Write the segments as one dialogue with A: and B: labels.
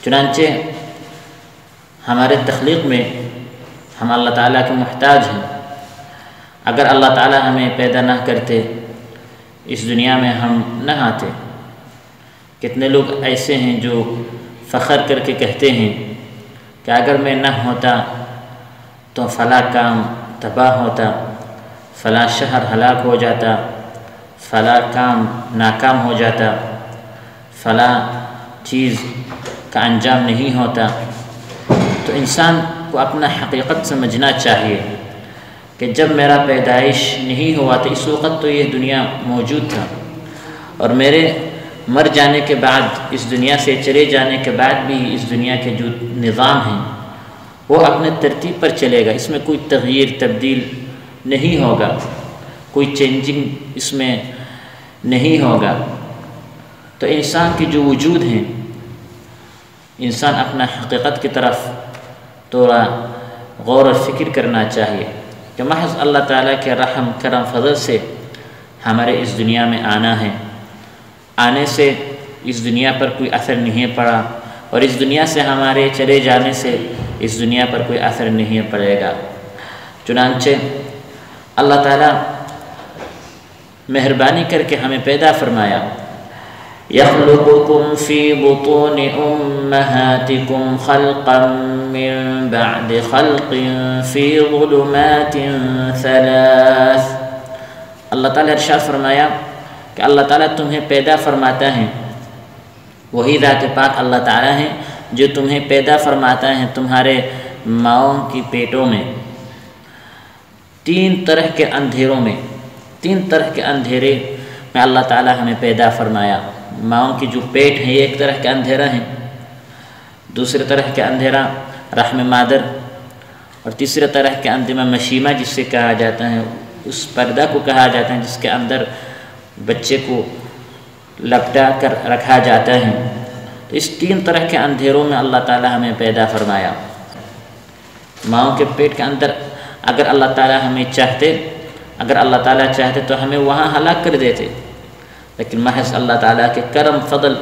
A: چنانچہ ہمارے تخلیق میں ہم اللہ تعالیٰ کے محتاج ہیں۔ اگر اللہ تعالیٰ ہمیں پیدا نہ کرتے اس دنیا میں ہم نہ آتے۔ کتنے لوگ ایسے ہیں جو فخر کر کے کہتے ہیں کہ اگر میں نہ ہوتا تو فلاں کام تباہ ہوتا، فلاں شہر ہلاک ہو جاتا، فلاں کام ناکام ہو جاتا، فلاں چیز کا انجام نہیں ہوتا۔ تو انسان کو اپنا حقیقت سمجھنا چاہیے کہ جب میرا پیدائش نہیں ہوا تو اس وقت تو یہ دنیا موجود تھا، اور میرے مر جانے کے بعد، اس دنیا سے چلے جانے کے بعد بھی اس دنیا کے جو نظام ہیں وہ اپنے ترتیب پر چلے گا، اس میں کوئی تغییر تبدیل نہیں ہوگا، کوئی چینجنگ اس میں نہیں ہوگا۔ تو انسان کی جو وجود ہیں، انسان اپنا حقیقت کی طرف تھوڑا غور و فکر کرنا چاہیے کہ محض اللہ تعالیٰ کے رحم کرم فضل سے ہمارے اس دنیا میں آنا ہے۔ آنے سے اس دنیا پر کوئی اثر نہیں پڑا، اور اس دنیا سے ہمارے چلے جانے سے اس دنیا پر کوئی اثر نہیں پڑے گا۔ چنانچہ اللہ تعالیٰ مہربانی کر کے ہمیں پیدا فرمایا، يخلقكم في بطون أمهاتكم خلقا من بعد خلق في ظلمات ثلاث۔ اللہ تعالیٰ ارشاد فرمایا کہ اللہ تعالیٰ تمہیں پیدا فرماتا ہے، وہی ذات پاک اللہ تعالیٰ ہے جو تمہیں پیدا فرماتا ہے تمہارے ماؤں کی پیٹوں میں، تین طرح کے اندھیروں میں، تین طرح کے اندھیرے میں اللہ تعالیٰ ہمیں پیدا فرمایا۔ ماؤں کی جو پیٹ ہے یہ ایک طرح کا اندھیرا ہے، دوسرے طرح کا اندھیرا رحم مادر، اور تیسرے طرح کے اندھیرا مشیمہ جس سے کہا جاتا ہے، اس پردہ کو کہا جاتا ہے جس کے اندر بچے کو لپٹا کر رکھا جاتا ہے۔ تو اس تین طرح کے اندھیروں میں اللہ تعالیٰ ہمیں پیدا فرمایا۔ ماؤں کے پیٹ کے اندر اگر اللہ تعالیٰ ہمیں چاہتے، اگر اللہ تعالیٰ چاہتے تو ہمیں وہاں ہلاک کر دیتے، لیکن محض اللہ تعالیٰ کے کرم فضل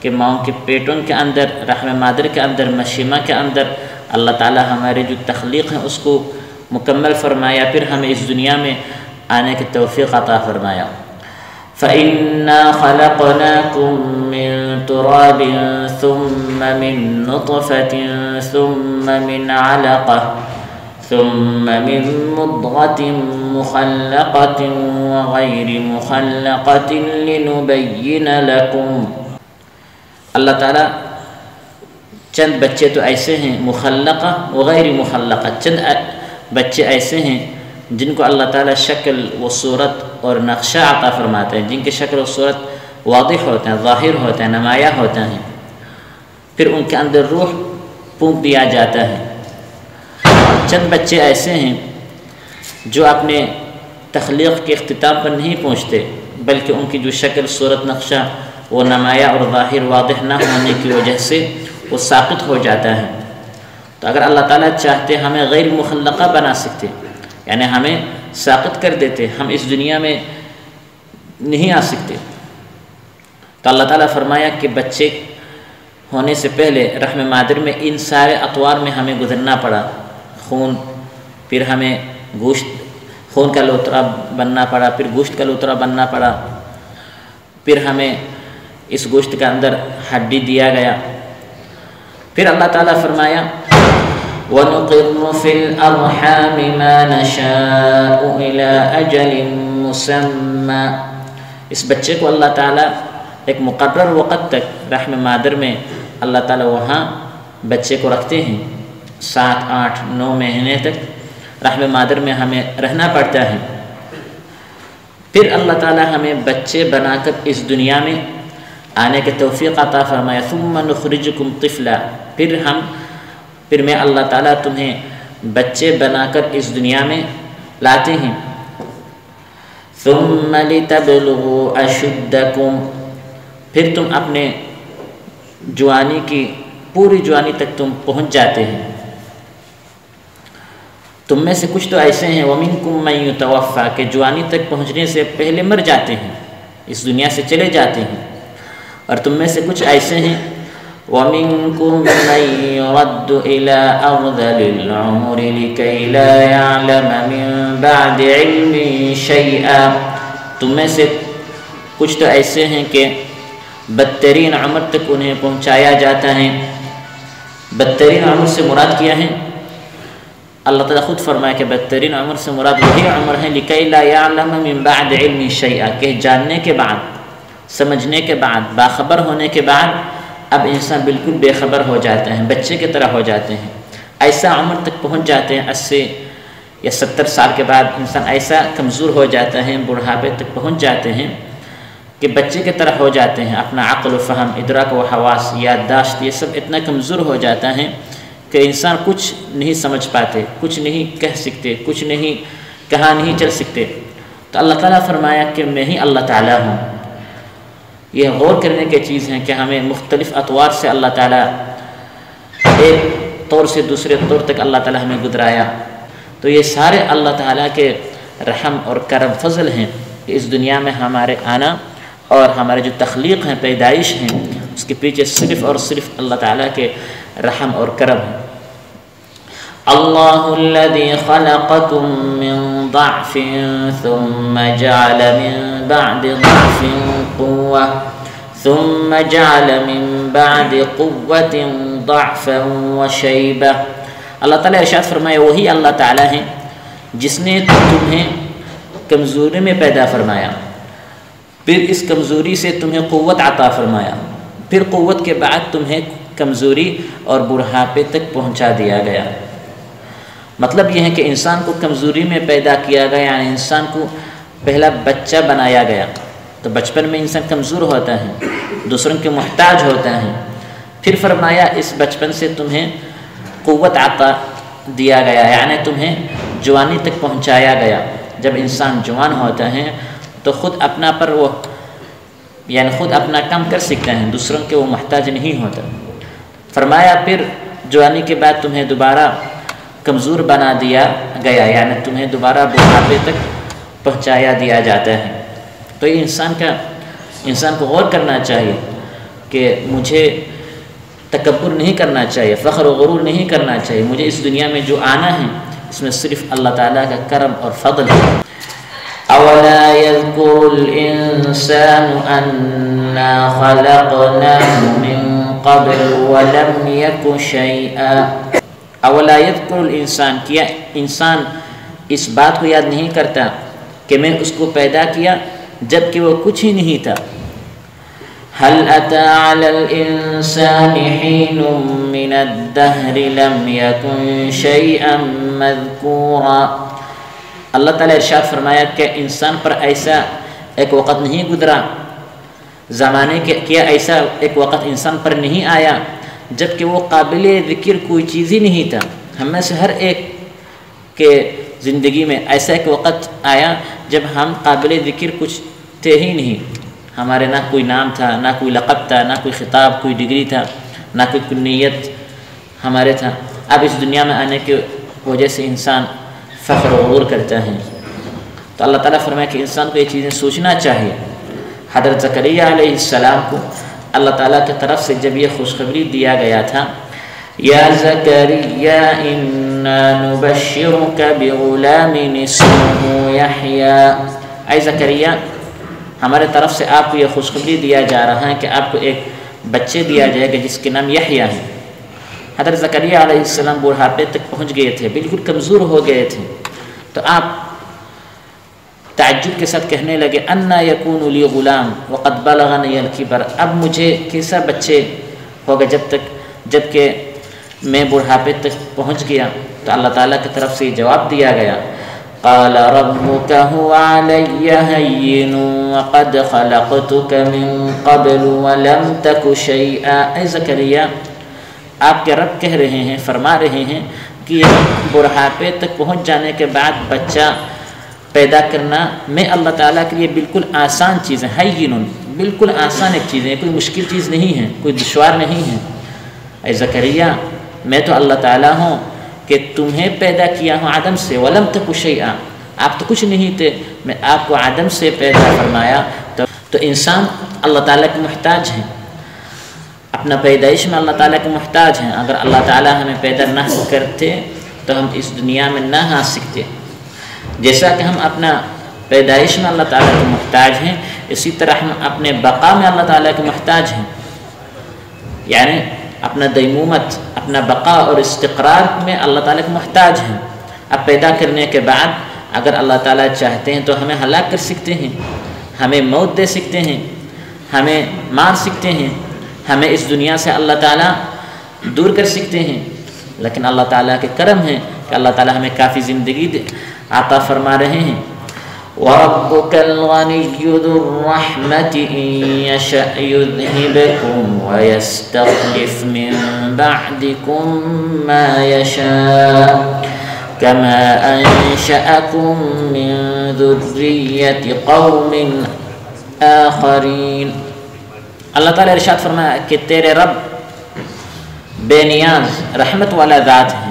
A: کے ماؤں کے پیٹوں کے اندر، رحم مادر کے اندر، مشیمہ کے اندر اللہ تعالیٰ ہمارے جو تخلیق ہیں اس کو مکمل فرمایا، پھر ہمیں اس دنیا میں آنے کی توفیق عطا فرمایا۔ فَإِنَّا خَلَقْنَاكُم مِّن تُرَابٍ ثُمَّ مِن نُّطْفَةٍ ثُمَّ مِنْ عَلَقَةٍ ثم من مضغة مخلقة وغير مخلقة لنبين لكم۔ اللہ تعالیٰ چند بچے تو ایسے ہیں مخلقہ وغیر مخلقہ، چند بچے ایسے ہیں جن کو اللہ تعالیٰ شکل و صورت اور نقشہ عطا فرماتے ہیں، جن کی شکل و صورت واضح ہوتے ہیں، ظاہر ہوتے ہیں، نمایاں ہوتے ہیں، پھر ان کے اندر روح پھونک دیا جاتا ہے۔ چند بچے ایسے ہیں جو اپنے تخلیق کے اختتام پر نہیں پہنچتے، بلکہ ان کی جو شکل صورت نقشہ وہ نمایاں اور ظاہر واضح نہ ہونے کی وجہ سے وہ ساقط ہو جاتا ہے۔ تو اگر اللہ تعالیٰ چاہتے ہمیں غیر مخلقہ بنا سکتے، یعنی ہمیں ساقط کر دیتے، ہم اس دنیا میں نہیں آ سکتے، تو اللہ تعالیٰ فرمایا کہ بچے ہونے سے پہلے رحم مادر میں ان سارے اطوار میں ہمیں گزرنا پڑا، خون، پھر ہمیں گوشت، خون کا لوترا بننا پڑا، پھر گوشت کا لوترا بننا پڑا، پھر ہمیں اس گوشت کے اندر ہڈی دیا گیا۔ پھر اللہ تعالیٰ فرمایا وَنُقِرُّ فِي الْأَرْحَامِ مَا نَشَاءُ إِلَىٰ أَجَلٍ مُّسَمًّى۔ اس بچے کو اللہ تعالیٰ ایک مقرر وقت تک رحم مادر میں اللہ تعالیٰ وہاں بچے کو رکھتے ہیں، 7، 8، 9 مہینے تک رحم مادر میں ہمیں رہنا پڑتا ہے۔ پھر اللہ تعالیٰ ہمیں بچے بنا کر اس دنیا میں آنے کے توفیق عطا فرمایا۔ ثم نخرجکم طفلا، پھر میں اللہ تعالیٰ تمہیں بچے بنا کر اس دنیا میں لاتے ہیں۔ ثم لتبلغوا اشدکم، پھر تم اپنے جوانی کی پوری جوانی تک تم پہنچ جاتے ہیں۔ تم میں سے کچھ تو ایسے ہیں وَمِنْكُمْ مَنْ يُتَوَفَّى، کہ جوانی تک پہنچنے سے پہلے مر جاتے ہیں، اس دنیا سے چلے جاتے ہیں، اور تم میں سے کچھ ایسے ہیں وَمِنكُم مَّن يُرَدُّ إِلَىٰ أَرْذَلِ الْعُمُرِ لِكَيْ لَا يَعْلَمَ مِن بَعْدِ عِلْمٍ شَيْئًا، تم میں سے کچھ تو ایسے ہیں کہ بدترین عمر تک انہیں پہنچایا جاتا ہے۔ بدترین عمر سے مراد کیا ہے؟ اللہ تعالیٰ خود فرمایا کہ بدترین عمر سے مراد وہی عمر ہے لِكَيْ لَا يَعْلَمَ مِن بَعْدِ عِلْمٍ شَيْئًا، کہ جاننے کے بعد، سمجھنے کے بعد، باخبر ہونے کے بعد اب انسان بالکل بے خبر ہو جاتے ہیں، بچے کی طرح ہو جاتے ہیں۔ ایسا عمر تک پہنچ جاتے ہیں 80 یا 70 سال کے بعد انسان ایسا کمزور ہو جاتا ہے، بڑھاپے تک پہنچ جاتے ہیں کہ بچے کی طرح ہو جاتے ہیں۔ اپنا عقل و فہم، ادراک و حواس، یادداشت، یہ سب اتنا کمزور ہو جاتا ہے کہ انسان کچھ نہیں سمجھ پاتے، کچھ نہیں کہہ سکتے، کچھ نہیں کہاں نہیں چل سکتے۔ تو اللہ تعالیٰ فرمایا کہ میں ہی اللہ تعالیٰ ہوں۔ یہ غور کرنے کی چیز ہے کہ ہمیں مختلف اطوار سے اللہ تعالیٰ ایک طور سے دوسرے طور تک اللہ تعالیٰ ہمیں گزرایا۔ تو یہ سارے اللہ تعالیٰ کے رحم اور کرم فضل ہیں کہ اس دنیا میں ہمارے آنا اور ہمارے جو تخلیق ہیں، پیدائش ہیں، اس کے پیچھے صرف اور صرف اللہ تعالیٰ کے رحم اور کرم ہے۔ اللہ الذی خلقکم من ضعف ثم جعل من بعد ضعف قوة ثم جعل من بعد قوة ضعفا وشیبة۔ اللہ تعالیٰ ارشاد فرمائے وہی اللہ تعالیٰ ہیں جس نے تمہیں کمزوری میں پیدا فرمایا، پھر اس کمزوری سے تمہیں قوت عطا فرمایا، پھر قوت کے بعد تمہیں کمزوری اور بڑھاپے تک پہنچا دیا گیا۔ مطلب یہ ہے کہ انسان کو کمزوری میں پیدا کیا گیا، یعنی انسان کو پہلا بچہ بنایا گیا تو بچپن میں انسان کمزور ہوتا ہے، دوسروں کے محتاج ہوتا ہے، پھر فرمایا اس بچپن سے تمہیں قوت عطا دیا گیا، یعنی تمہیں جوانی تک پہنچایا گیا۔ جب انسان جوان ہوتا ہے تو خود اپنا پر وہ یعنی خود اپنا کام کر سکتا ہے، دوسروں کے وہ محتاج نہیں ہوتا۔ فرمایا پھر جوانی کے بعد تمہیں دوبارہ کمزور بنا دیا گیا، یعنی تمہیں دوبارہ بڑھاپے تک پہنچایا دیا جاتا ہے۔ تو یہ انسان کو غور کرنا چاہیے کہ مجھے تکبر نہیں کرنا چاہیے، فخر و غرور نہیں کرنا چاہیے، مجھے اس دنیا میں جو آنا ہے اس میں صرف اللہ تعالیٰ کا کرم اور فضل ہے۔ اولا يذكر الانسان انا خلقناه من قبل ولم يك شيئا۔ اولا يذكر الانسان، کیا انسان اس بات کو یاد نہیں کرتا کہ میں اس کو پیدا کیا جب کہ وہ کچھ ہی نہیں تھا۔ هل اتى على الانسان حين من الدهر لم يكن شيئا مذكورا۔ اللہ تعالیٰ ارشاد فرمایا کہ انسان پر ایسا ایک وقت نہیں گزرا، زمانے کے کیا ایسا ایک وقت انسان پر نہیں آیا جب کہ وہ قابل ذکر کوئی چیز ہی نہیں تھا۔ ہم میں سے ہر ایک کے زندگی میں ایسا ایک وقت آیا جب ہم قابل ذکر کچھ تھے ہی نہیں، ہمارے نہ کوئی نام تھا، نہ کوئی لقب تھا، نہ کوئی خطاب، کوئی ڈگری تھا، نہ کوئی کنیت ہمارے تھا۔ اب اس دنیا میں آنے کی وجہ سے انسان فخر و غرور کرتا ہے۔ تو اللہ تعالیٰ فرمایا کہ انسان کو یہ چیزیں سوچنا چاہیے۔ حضرت زکریا علیہ السلام کو اللہ تعالیٰ کی طرف سے جب یہ خوشخبری دیا گیا تھا، یا زکریا انا نبشرک بغلام اسمہ یحییٰ، اے زکریا ہمارے طرف سے آپ کو یہ خوشخبری دیا جا رہا ہے کہ آپ کو ایک بچے دیا جائے گا جس کے نام یحییٰ ہے۔ حضرت زکریا علیہ السلام بڑھاپے تک پہنچ گئے تھے، بالکل کمزور ہو گئے تھے، تو آپ تعجب کے ساتھ کہنے لگے انا یکون لی غلام وقد بلغنی الکبر، اب مجھے کیسا بچے ہوگا جب کہ میں بڑھاپے تک پہنچ گیا۔ تو اللہ تعالیٰ کی طرف سے جواب دیا گیا قال ربک هو علی هین وقد خلقتک من قبل ولم تک شیئا۔ اے زکریا آپ کے رب کہہ رہے ہیں، فرما رہے ہیں کہ بڑھاپے تک پہنچ جانے کے بعد بچہ پیدا کرنا میں اللہ تعالیٰ کے لیے بالکل آسان چیز ہے، ہین بالکل آسان ایک چیز ہے، کوئی مشکل چیز نہیں ہے، کوئی دشوار نہیں ہے۔ اے زکریا میں تو اللہ تعالیٰ ہوں کہ تمہیں پیدا کیا ہوں عدم سے، ولم تک شیئا، آپ تو کچھ نہیں تھے، میں آپ کو عدم سے پیدا فرمایا۔ تو انسان اللہ تعالیٰ کے محتاج ہیں۔ اپنا پیدائش میں اللہ تعالیٰ کے محتاج ہیں. اگر اللہ تعالیٰ ہمیں پیدا نہ کرتے تو ہم اس دنیا میں نہ آ سکتے. جیسا کہ ہم اپنا پیدائش میں اللہ تعالیٰ کے محتاج ہیں، اسی طرح ہم اپنے بقا میں اللہ تعالیٰ کے محتاج ہیں. یعنی اپنا دیمومت، اپنا بقا اور استقرار میں اللہ تعالیٰ کے محتاج ہیں. اب پیدا کرنے کے بعد اگر اللہ تعالیٰ چاہتے ہیں تو ہمیں ہلاک کر سکتے ہیں، ہمیں موت دے سکتے ہیں، ہمیں مار سکتے ہیں، ہمیں اس دنیا سے اللہ تعالیٰ دور کر سکتے ہیں. لیکن اللہ تعالیٰ کے کرم ہے کہ اللہ تعالیٰ ہمیں کافی زندگی عطا فرما رہے ہیں. وَرَبُّكَ الْغَنِيُّ ذُو الرَّحْمَةِ إِن يَشَأْ يُذْهِبْكُمْ وَيَسْتَخْلِفْ مِن بَعْدِكُم مَّا يَشَاءُ كَمَا أَنشَأَكُم مِّن ذُرِّيَّةِ قَوْمٍ آخَرِينَ. اللہ تعالیٰ ارشاد فرمایا کہ تیرے رب بے نیاز رحمت والا ذات ہے.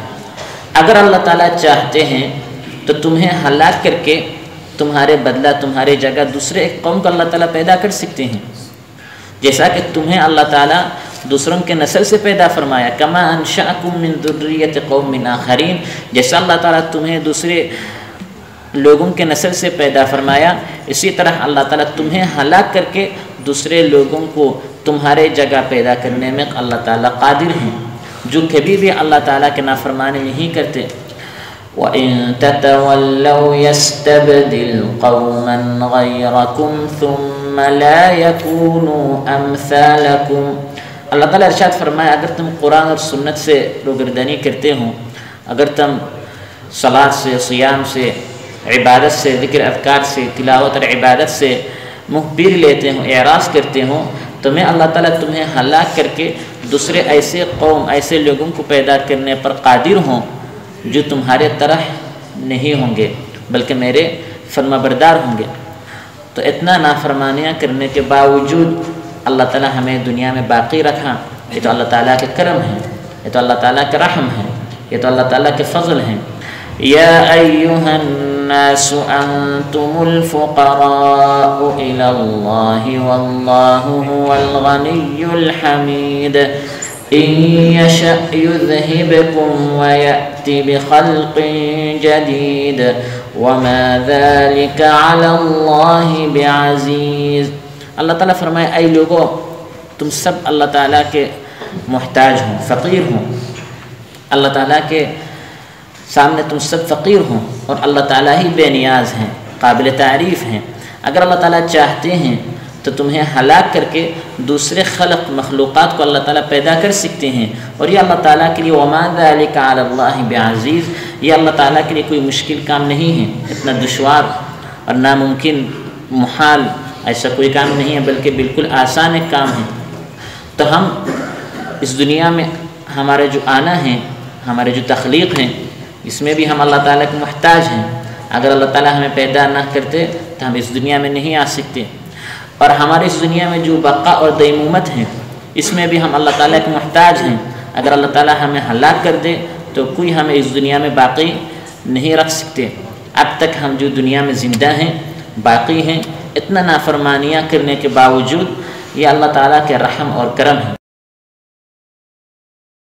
A: اگر اللہ تعالیٰ چاہتے ہیں تو تمہیں ہلاک کر کے تمہارے بدلہ تمہارے جگہ دوسرے ایک قوم کو اللہ تعالیٰ پیدا کر سکتے ہیں. جیسا کہ تمہیں اللہ تعالیٰ دوسروں کے نسل سے پیدا فرمایا. کما انشأکم من ذریۃ قوم آخرین، جیسا اللہ تعالیٰ تمہیں دوسرے لوگوں کے نسل سے پیدا فرمایا، اسی طرح اللہ تعالیٰ تمہیں ہلاک کر کے دوسرے لوگوں کو تمہارے جگہ پیدا کرنے میں اللہ تعالیٰ قادر ہیں، جو کبھی بھی اللہ تعالیٰ کے نافرمانی نہیں کرتے. وَإِن تَتَوَلَّوْا يَسْتَبْدِلْ قَوْمًا غَيْرَكُمْ ثُمَّ لَا يَكُونُوا أَمْثَالَكُمْ. اللہ تعالیٰ ارشاد فرمایا اگر تم قرآن اور سنت سے روگردانی کرتے ہو، اگر تم صلاۃ سے، صیام سے، عبادت سے، ذکر اذکار سے، تلاوت اور عبادت سے منہ پیر لیتے ہوں، اعراض کرتے ہوں، تو میں اللہ تعالیٰ تمہیں ہلاک کر کے دوسرے ایسے قوم، ایسے لوگوں کو پیدا کرنے پر قادر ہوں جو تمہارے طرح نہیں ہوں گے بلکہ میرے فرما بردار ہوں گے. تو اتنا نافرمانیاں کرنے کے باوجود اللہ تعالیٰ ہمیں دنیا میں باقی رکھا. یہ تو اللہ تعالیٰ کے کرم ہے، یہ تو اللہ تعالیٰ کے رحم ہے، یہ تو اللہ تعالیٰ کے فضل ہیں. یا ایھا الناس انتم الفقراء الی اللہ واللہ هو الغنی الحمید ان یشأ یذھبکم ویأت بخلق جدید وما ذلک علی اللہ بعزیز. اللہ تعالیٰ فرمائے اے لوگو تم سب اللہ تعالیٰ کے محتاج ہوں، فقیر ہوں. اللہ تعالیٰ کے سامنے تم سب فقیر ہوں اور اللہ تعالیٰ ہی بے نیاز ہیں، قابل تعریف ہیں. اگر اللہ تعالیٰ چاہتے ہیں تو تمہیں ہلاک کر کے دوسرے خلق مخلوقات کو اللہ تعالیٰ پیدا کر سکتے ہیں، اور یہ اللہ تعالیٰ کے لیے وما ذلک علی اللہ بعزیز، یہ اللہ تعالیٰ کے لیے کوئی مشکل کام نہیں ہے. اتنا دشوار اور ناممکن، محال ایسا کوئی کام نہیں ہے، بلکہ بالکل آسان ایک کام ہے. تو ہم اس دنیا میں ہمارے جو آنا ہے، ہمارے جو تخلیق ہیں، اس میں بھی ہم اللہ تعالیٰ کے محتاج ہیں. اگر اللہ تعالیٰ ہمیں پیدا نہ کرتے تو ہم اس دنیا میں نہیں آ سکتے. اور ہمارے اس دنیا میں جو بقا اور دیمومت ہیں، اس میں بھی ہم اللہ تعالیٰ کے محتاج ہیں. اگر اللہ تعالیٰ ہمیں ہلاک کر دے تو کوئی ہمیں اس دنیا میں باقی نہیں رکھ سکتے. اب تک ہم جو دنیا میں زندہ ہیں، باقی ہیں، اتنا نافرمانیاں کرنے کے باوجود یہ اللہ تعالیٰ کے رحم اور کرم ہے.